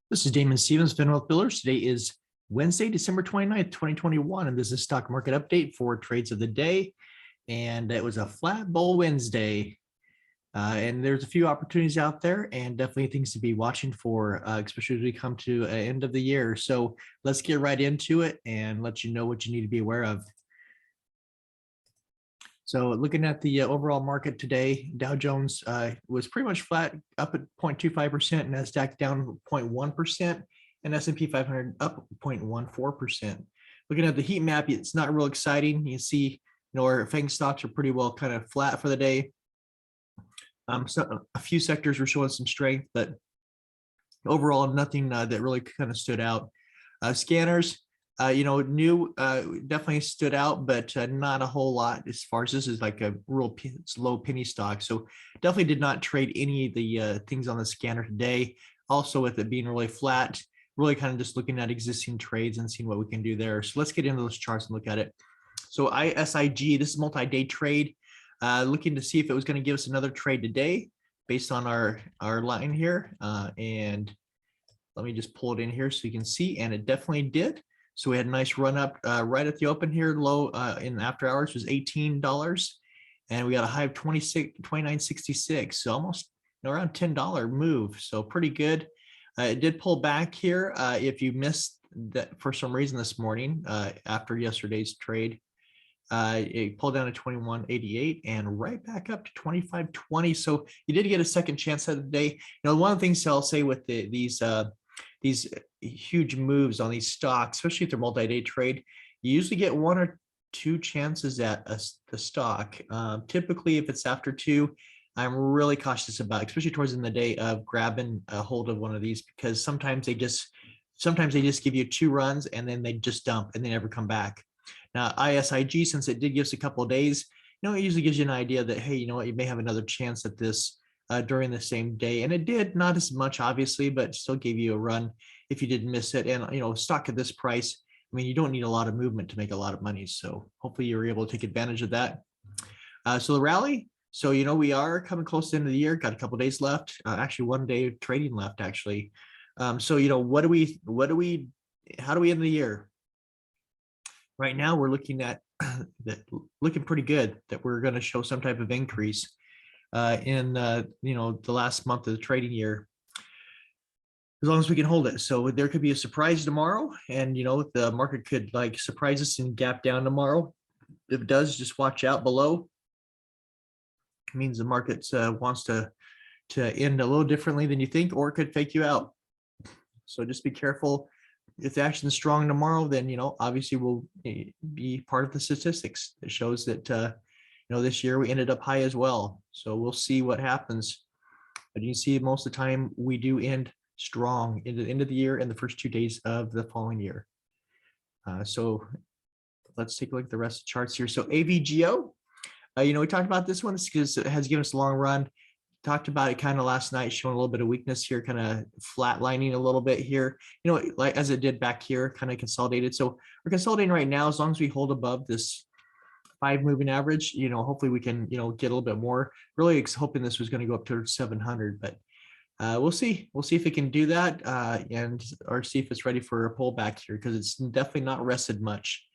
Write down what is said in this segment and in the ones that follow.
This is Damon Stevens, Fenwealth Builders. Today is Wednesday, December 29th, 2021, and this is stock market update for trades of the day. And it was a flat bull Wednesday. And there's a few opportunities out there and definitely things to be watching for, especially as we come to an end of the year. So let's get right into it and let you know what you need to be aware of. So looking at the overall market today, Dow Jones was pretty much flat, up at 0.25%, NASDAQ down 0.1%, and S&P 500 up 0.14%. Looking at the heat map, it's not real exciting. You see, our FANG stocks are pretty well kind of flat for the day. So a few sectors were showing some strength, but overall nothing that really kind of stood out. Scanners, definitely stood out, but not a whole lot as far as this is like a real slow penny stock. So definitely did not trade any of the things on the scanner today. Also with it being really flat, really kind of just looking at existing trades and seeing what we can do there. So let's get into those charts and look at it. So ISIG, this is multi-day trade, looking to see if it was going to give us another trade today based on our line here. And let me just pull it in here so you can see, and it definitely did. So we had a nice run up right at the open here. Low in after hours was $18, and we got a high of 29.66. So almost around $10 move. So pretty good. It did pull back here. If you missed that for some reason this morning after yesterday's trade, it pulled down to 21.88 and right back up to 25.20. So you did get a second chance of the day. One of the things I'll say with these huge moves on these stocks, especially if they're multi-day trade, you usually get one or two chances at the stock. Typically, if it's after two, I'm really cautious about, especially towards the end of the day, of grabbing a hold of one of these, because sometimes they just give you two runs and then they just dump and they never come back. Now, ISIG, since it did give us a couple of days, it usually gives you an idea that, hey, you may have another chance at this during the same day. And it did, not as much, obviously, but still gave you a run if you didn't miss it. And, stock at this price, you don't need a lot of movement to make a lot of money. So hopefully you were able to take advantage of that. So the rally, so, we are coming close to the end of the year, got a couple of days left, actually 1 day of trading left, actually. So, how do we end the year? Right now, we're looking at that, looking pretty good, that we're going to show some type of increase in the last month of the trading year, as long as we can hold it. So there could be a surprise tomorrow, and the market could surprise us and gap down tomorrow. If it does, just watch out below. It means the market wants to end a little differently than you think, or it could fake you out. So just be careful. If the action is strong tomorrow, then obviously we'll be part of the statistics. It shows that this year we ended up high as well. So we'll see what happens. But you can see most of the time we do end strong in the end of the year and the first 2 days of the following year. So let's take a look at the rest of the charts here. So AVGO, we talked about this one because it has given us a long run. Talked about it kind of last night, showing a little bit of weakness here, kind of flatlining a little bit here, like as it did back here, kind of consolidated. So we're consolidating right now. As long as we hold above this 5 moving average, hopefully we can, get a little bit more. Really hoping this was going to go up to 700, but we'll see. We'll see if it can do that, or see if it's ready for a pullback here, because it's definitely not rested much.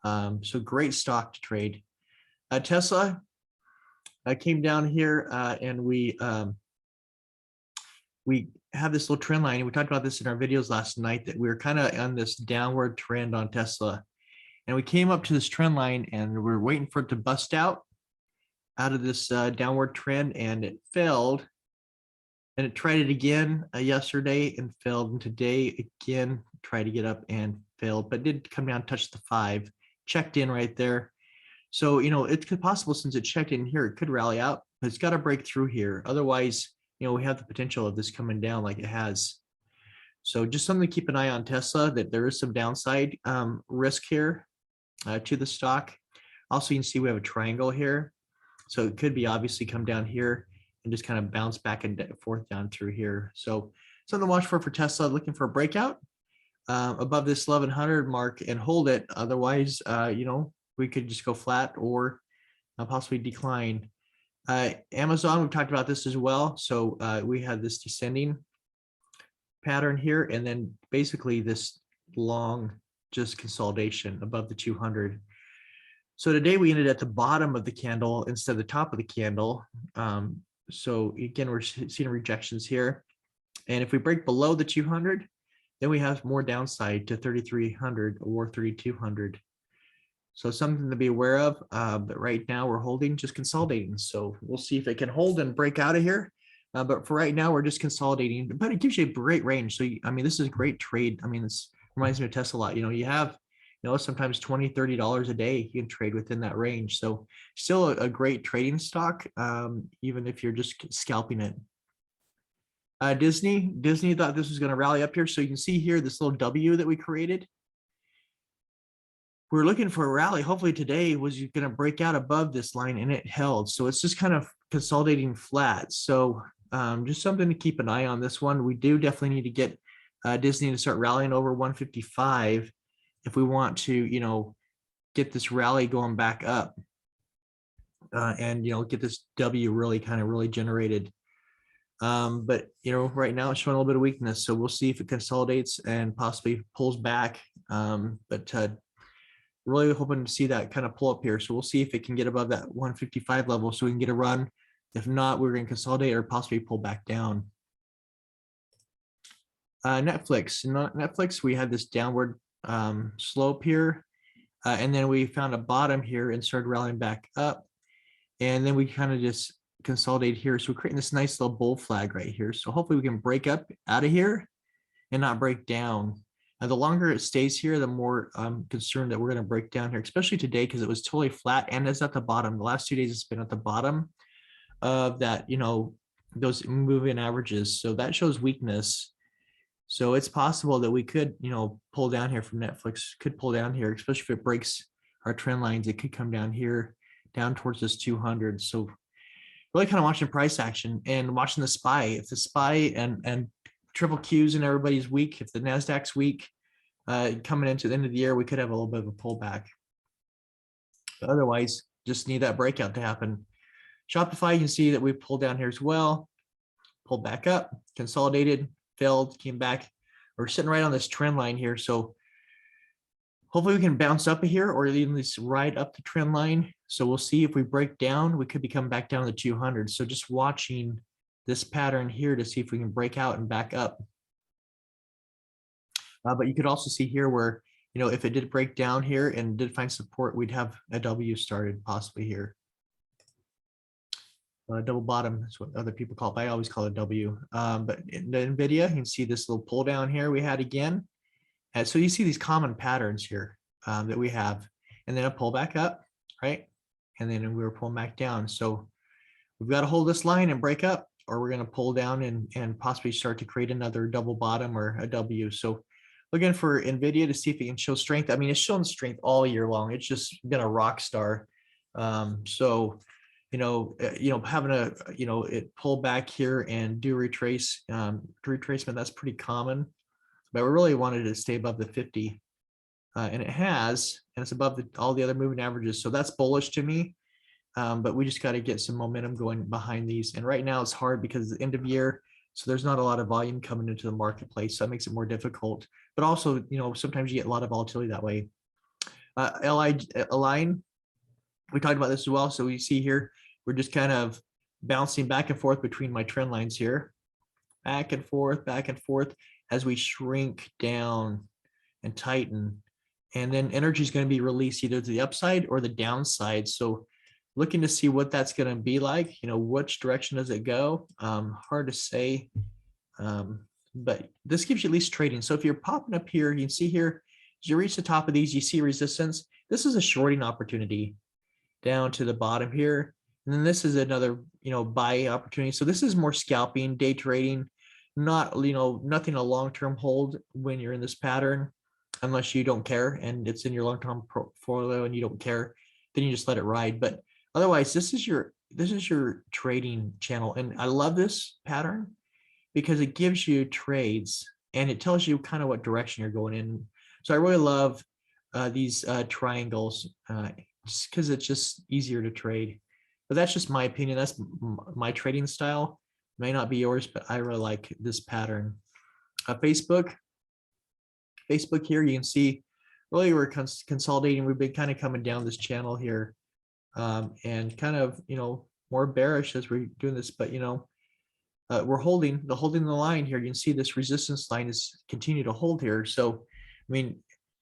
So great stock to trade. Tesla came down here, and we have this little trend line. And we talked about this in our videos last night, that we were kind of on this downward trend on Tesla. And we came up to this trend line and we're waiting for it to bust out of this downward trend, and it failed. And it tried it again yesterday and failed. And today again, tried to get up and failed, but did come down, touch the 5, checked in right there. So, it's possible, since it checked in here, it could rally out, but it's got to break through here. Otherwise, we have the potential of this coming down like it has. So just something to keep an eye on Tesla, that there is some downside risk here to the stock. Also, you can see we have a triangle here. So it could be obviously come down here and just kind of bounce back and forth down through here. So something to watch for Tesla, looking for a breakout above this 1100 mark and hold it. Otherwise, we could just go flat or possibly decline. Amazon, we've talked about this as well. So we had this descending pattern here, and then basically this long just consolidation above the 200. So today we ended at the bottom of the candle instead of the top of the candle. So again, we're seeing rejections here. And if we break below the 200, then we have more downside to 3,300 or 3,200. So something to be aware of, but right now we're holding, just consolidating. So we'll see if it can hold and break out of here. But for right now, we're just consolidating, but it gives you a great range. So, I mean, this is a great trade. I mean, this reminds me of Tesla a lot. You know, you have, sometimes $20, $30 a day you can trade within that range. So still a great trading stock, even if you're just scalping it. Disney thought this was going to rally up here. So you can see here, this little W that we created. We're looking for a rally. Hopefully today was going to break out above this line, and it held. So it's just kind of consolidating flat. So just something to keep an eye on this one. We do definitely need to get Disney to start rallying over 155 if we want to, get this rally going back up and, get this W really generated. But, right now it's showing a little bit of weakness. So we'll see if it consolidates and possibly pulls back. But really hoping to see that kind of pull up here. So we'll see if it can get above that 155 level so we can get a run. If not, we're going to consolidate or possibly pull back down. Netflix, we had this downward slope here. And then we found a bottom here and started rallying back up. And then we kind of just consolidate here. So we're creating this nice little bull flag right here. So hopefully we can break up out of here and not break down. Now, the longer it stays here, the more I'm concerned that we're going to break down here, especially today, because it was totally flat and it's at the bottom. The last 2 days it's been at the bottom of that, those moving averages. So that shows weakness. So it's possible that we could, pull down here from Netflix, could pull down here, especially if it breaks our trend lines. It could come down here, down towards this 200. So really kind of watching price action and watching the SPY. If the SPY and triple Qs and everybody's weak, if the NASDAQ's weak, coming into the end of the year, we could have a little bit of a pullback. But otherwise, just need that breakout to happen. Shopify, you can see that we pulled down here as well, pulled back up, consolidated, failed, came back. We're sitting right on this trend line here. So hopefully we can bounce up here or at least ride up the trend line. So we'll see if we break down, we could be coming back down to the 200. So just watching this pattern here to see if we can break out and back up. But you could also see here where, if it did break down here and did find support, we'd have a W started possibly here. Double bottom is what other people call it, but I always call it W. But in the Nvidia, you can see this little pull down here we had again. And so you see these common patterns here that we have, and then a pull back up, right? And then we were pulling back down. So we've got to hold this line and break up, or we're going to pull down and possibly start to create another double bottom or a W. So looking for Nvidia to see if it can show strength. I mean, it's shown strength all year long. It's just been a rock star. So having it pull back here and do retracement, that's pretty common. But we really wanted to stay above the 50, and it has, and it's above all the other moving averages. So that's bullish to me. But we just got to get some momentum going behind these. And right now it's hard because it's the end of year. So there's not a lot of volume coming into the marketplace. So that makes it more difficult. But also, sometimes you get a lot of volatility that way. Align, we talked about this as well. So we see here, we're just kind of bouncing back and forth between my trend lines here. Back and forth as we shrink down and tighten. And then energy is going to be released either to the upside or the downside. So looking to see what that's going to be like, which direction does it go? Hard to say, but this gives you at least trading. So if you're popping up here, you can see here, as you reach the top of these, you see resistance. This is a shorting opportunity down to the bottom here. And then this is another, buy opportunity. So this is more scalping, day trading, not, nothing a long-term hold when you're in this pattern, unless you don't care and it's in your long-term portfolio and you don't care, then you just let it ride. But otherwise, this is your trading channel. And I love this pattern because it gives you trades and it tells you kind of what direction you're going in. So I really love these triangles just because it's just easier to trade. But that's just my opinion. That's my trading style. May not be yours, but I really like this pattern. Facebook here, you can see really we're consolidating. We've been kind of coming down this channel here, and kind of, more bearish as we're doing this, but we're holding the line here. You can see this resistance line is continue to hold here. So, I mean,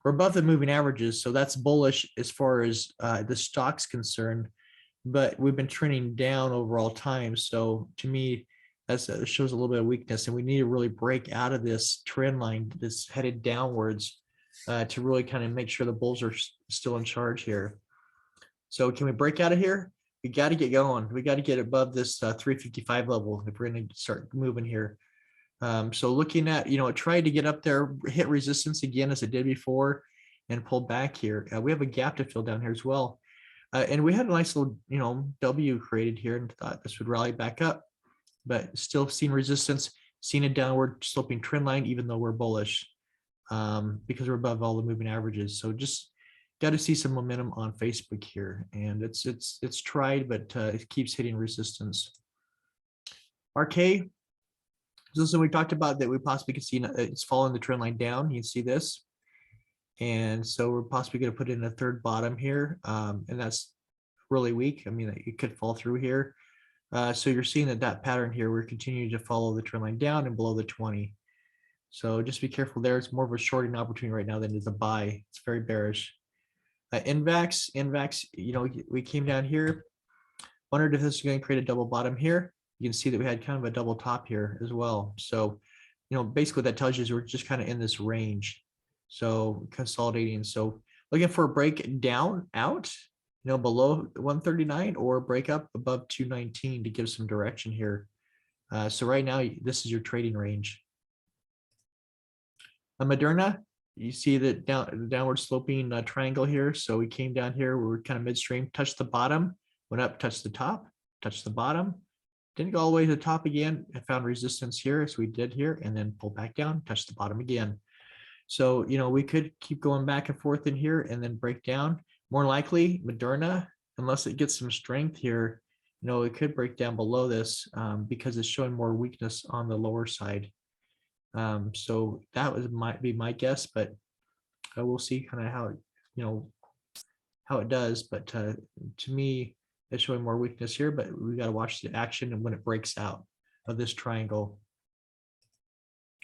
we're above the moving averages, so that's bullish as far as the stock's concerned. But we've been trending down overall time. So to me, that shows a little bit of weakness, and we need to really break out of this trend line that's headed downwards to really kind of make sure the bulls are still in charge here. So can we break out of here? We got to get going. We got to get above this 355 level if we're going to start moving here. So looking at, it tried to get up there, hit resistance again as it did before, and pull back here. We have a gap to fill down here as well. And we had a nice little, W created here and thought this would rally back up, but still seeing resistance, seeing a downward sloping trend line, even though we're bullish, because we're above all the moving averages. So just got to see some momentum on Facebook here, and it's tried, but it keeps hitting resistance. RK, so we talked about that we possibly could see it's following the trend line down. You can see this. And so we're possibly going to put in a third bottom here, and that's really weak. I mean, it could fall through here. So you're seeing that pattern here, we're continuing to follow the trend line down and below the 20. So just be careful there. It's more of a shorting opportunity right now than it is a buy. It's very bearish. NVAX, we came down here, wondered if this is going to create a double bottom here. You can see that we had kind of a double top here as well. So, basically what that tells you is we're just kind of in this range. So consolidating. So looking for a break down out, below 139 or break up above 219 to give some direction here. So right now, this is your trading range. Moderna, you see the downward sloping triangle here. So we came down here, we were kind of midstream, touched the bottom, went up, touched the top, touched the bottom, didn't go all the way to the top again. I found resistance here, as we did here, and then pull back down, touch the bottom again. So, we could keep going back and forth in here and then break down. More likely, Moderna, unless it gets some strength here, it could break down below this because it's showing more weakness on the lower side. So that might be my guess, but we'll see kind of how it does. But to me, it's showing more weakness here, but we got to watch the action and when it breaks out of this triangle.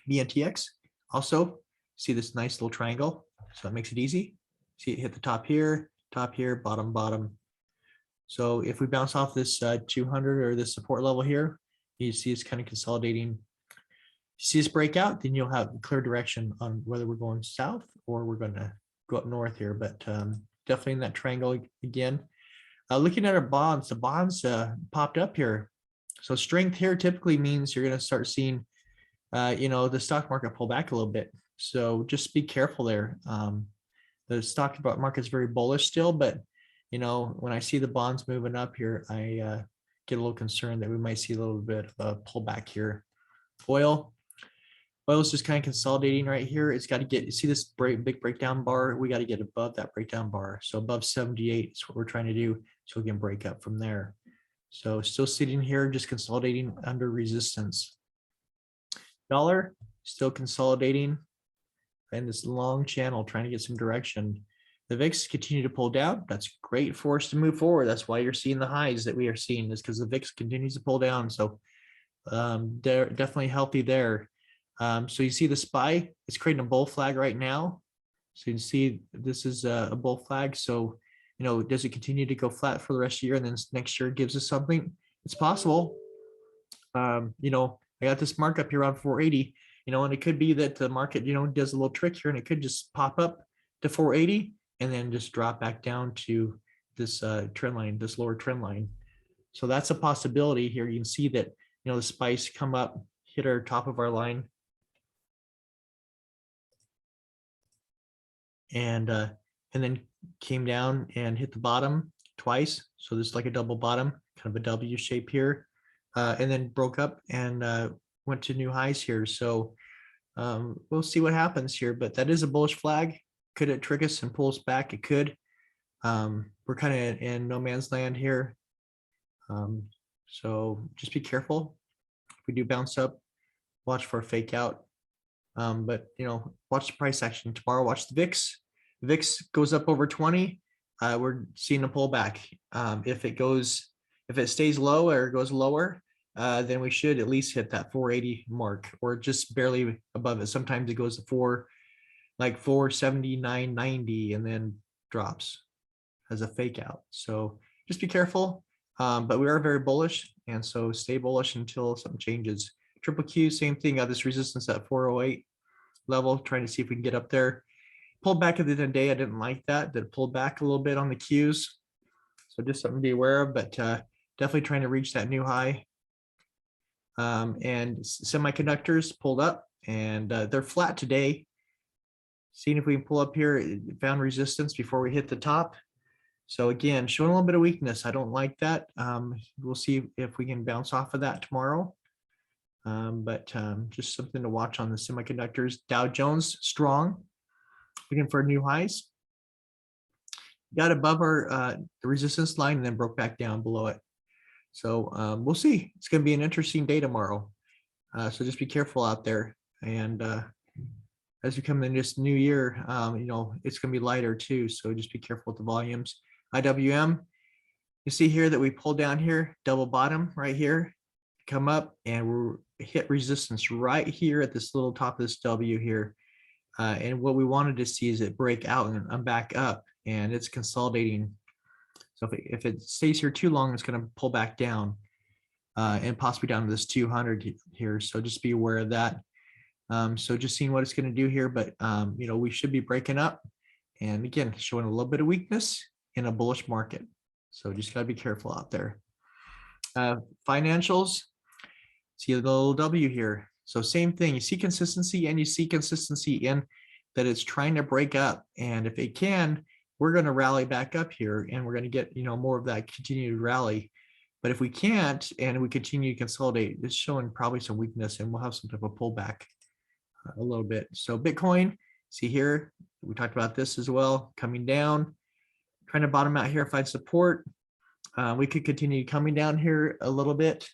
BNTX also. See this nice little triangle, so that makes it easy. See it hit the top here, bottom, bottom. So if we bounce off this 200 or this support level here, you see it's kind of consolidating. See this breakout, then you'll have clear direction on whether we're going south or we're going to go up north here. But definitely in that triangle again. Looking at our bonds, the bonds popped up here. So strength here typically means you're going to start seeing, the stock market pull back a little bit. So just be careful there. The stock market is very bullish still, but when I see the bonds moving up here, I get a little concerned that we might see a little bit of a pullback here. Oil is just kind of consolidating right here. It's got to get, you see this big breakdown bar? We got to get above that breakdown bar. So above 78 is what we're trying to do, so we can break up from there. So still sitting here, just consolidating under resistance. Dollar still consolidating in this long channel, trying to get some direction. The VIX continue to pull down. That's great for us to move forward. That's why you're seeing the highs that we are seeing, is because the VIX continues to pull down. So they're definitely healthy there. So you see the SPY, it's creating a bull flag right now. So you can see this is a bull flag. So, does it continue to go flat for the rest of the year and then next year it gives us something? It's possible. I got this markup here around 480. And it could be that the market, does a little trick here and it could just pop up to 480 and then just drop back down to this trend line, this lower trend line. So that's a possibility here. You can see that, the spice come up, hit our top of our line. And then came down and hit the bottom twice. So this is like a double bottom, kind of a W shape here. And then broke up and went to new highs here. So we'll see what happens here, but that is a bullish flag. Could it trick us and pull us back? It could. We're kind of in no man's land here. So just be careful. If we do bounce up, watch for a fake out. But watch the price action tomorrow. Watch the VIX. The VIX goes up over 20. We're seeing a pullback. If it stays low or goes lower, then we should at least hit that 480 mark or just barely above it. Sometimes it goes to 479.90 and then drops as a fake out. So just be careful. But we are very bullish, and so stay bullish until something changes. Triple Q, same thing. Got this resistance at 408 level, trying to see if we can get up there. Pulled back at the end of the day. I didn't like that. That pulled back a little bit on the Qs. So just something to be aware of, but definitely trying to reach that new high. And semiconductors pulled up, and they're flat today. Seeing if we can pull up here. It found resistance before we hit the top. So again, showing a little bit of weakness. I don't like that. We'll see if we can bounce off of that tomorrow. But just something to watch on the semiconductors. Dow Jones strong, looking for new highs. Got above our the resistance line and then broke back down below it. So we'll see. It's going to be an interesting day tomorrow. So just be careful out there. And as we come in this new year, it's going to be lighter too. So just be careful with the volumes. IWM, you see here that we pulled down here, double bottom right here, come up and we're hit resistance right here at this little top of this W here. And what we wanted to see is it break out and I'm back up, and it's consolidating. So if it stays here too long, it's going to pull back down and possibly down to this 200 here. So just be aware of that. So just seeing what it's going to do here, but we should be breaking up, and again, showing a little bit of weakness in a bullish market. So just got to be careful out there. Financials, see the little W here. So same thing, you see consistency, and you see consistency in that it's trying to break up. And if it can, we're going to rally back up here, and we're going to get, more of that continued rally. But if we can't, and we continue to consolidate, it's showing probably some weakness, and we'll have some type of pullback a little bit. So Bitcoin, see here, we talked about this as well, coming down, trying to bottom out here, find support. We could continue coming down here a little bit.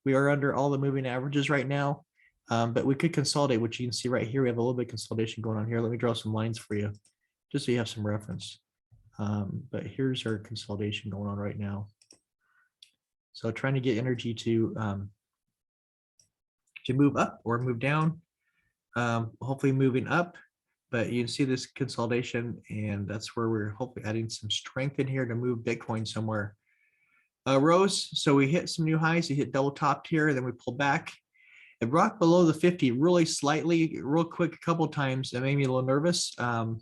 We are under all the moving averages right now, but we could consolidate, which you can see right here. We have a little bit of consolidation going on here. Let me draw some lines for you, just so you have some reference. But here's our consolidation going on right now. So trying to get energy to move up or move down, hopefully moving up. But you can see this consolidation, and that's where we're hopefully adding some strength in here to move Bitcoin somewhere. Rose, so we hit some new highs. We hit double topped here, then we pulled back. It rocked below the 50 really slightly, real quick, a couple times. That made me a little nervous, but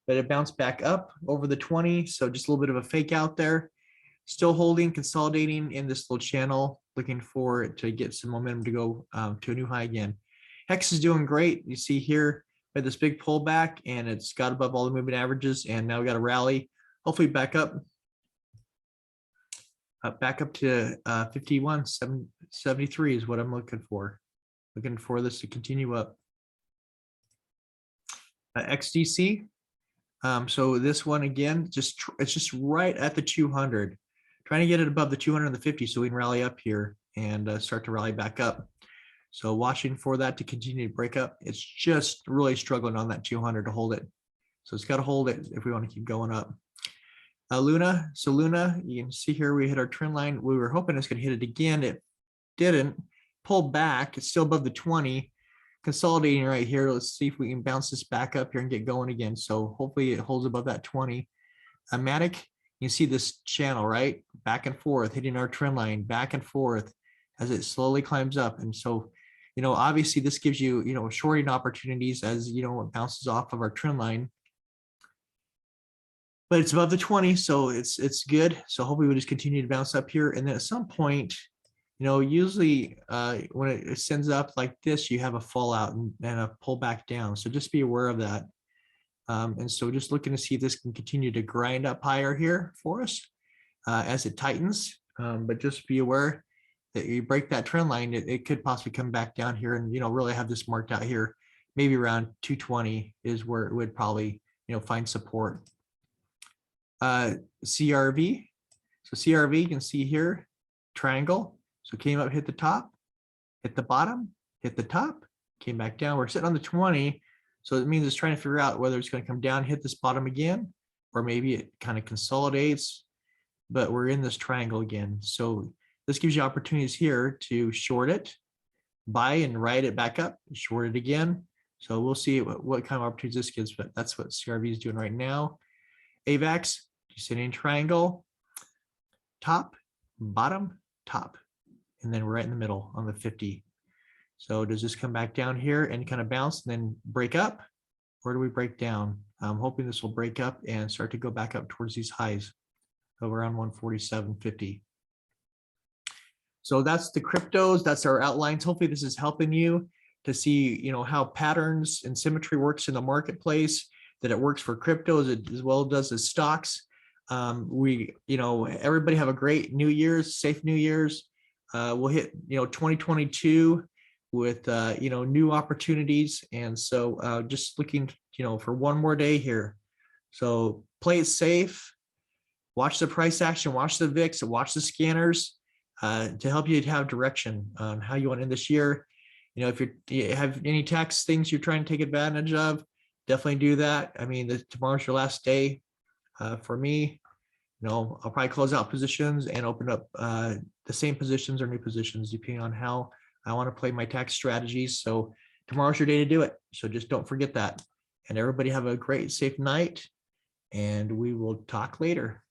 it bounced back up over the 20. So just a little bit of a fake out there. Still holding, consolidating in this little channel, looking for it to get some momentum to go to a new high again. Hex is doing great. You see here, we had this big pullback, and it's got above all the moving averages, and now we got a rally. Hopefully back up to 51.73 is what I'm looking for. Looking for this to continue up. XDC. So this one again, it's just right at the 200. Trying to get it above the 200 and the 50 so we can rally up here and start to rally back up. So watching for that to continue to break up. It's just really struggling on that 200 to hold it. So it's got to hold it if we want to keep going up. Luna, so Luna, you can see here we hit our trend line. We were hoping it's going to hit it again. It didn't. Pulled back. It's still above the 20. Consolidating right here. Let's see if we can bounce this back up here and get going again. So hopefully it holds above that 20. Matic, you see this channel, right? Back and forth, hitting our trend line, back and forth as it slowly climbs up. And so, obviously this gives you, shorting opportunities as, it bounces off of our trend line. But it's above the 20, so it's good. So hopefully we just continue to bounce up here. And then at some point, usually when it sends up like this, you have a fallout and a pullback down. So just be aware of that. And so just looking to see if this can continue to grind up higher here for us as it tightens. But just be aware that you break that trend line, it could possibly come back down here and, really have this marked out here. Maybe around 220 is where it would probably, find support. CRV. So CRV, you can see here, triangle. So came up, hit the top, hit the bottom, hit the top, came back down. We're sitting on the 20. So it means it's trying to figure out whether it's going to come down, hit this bottom again, or maybe it kind of consolidates, but we're in this triangle again. So this gives you opportunities here to short it, buy and ride it back up, short it again. So we'll see what kind of opportunities this gives, but that's what CRV is doing right now. AVAX, descending triangle, top, bottom, top, and then right in the middle on the 50. So does this come back down here and kind of bounce and then break up? Or do we break down? I'm hoping this will break up and start to go back up towards these highs of around 147.50. So that's the cryptos, that's our outlines. Hopefully this is helping you to see, how patterns and symmetry works in the marketplace, that it works for cryptos as well as stocks. Everybody have a great New Year's, safe New Year's. We'll hit, 2022 with, new opportunities. And so just looking, for one more day here. So play it safe, watch the price action, watch the VIX, watch the scanners to help you to have direction on how you want to end this year. If you have any tax things you're trying to take advantage of, definitely do that. I mean, tomorrow's your last day for me. I'll probably close out positions and open up the same positions or new positions, depending on how I want to play my tax strategies. So tomorrow's your day to do it. So just don't forget that. And everybody have a great, safe night. And we will talk later.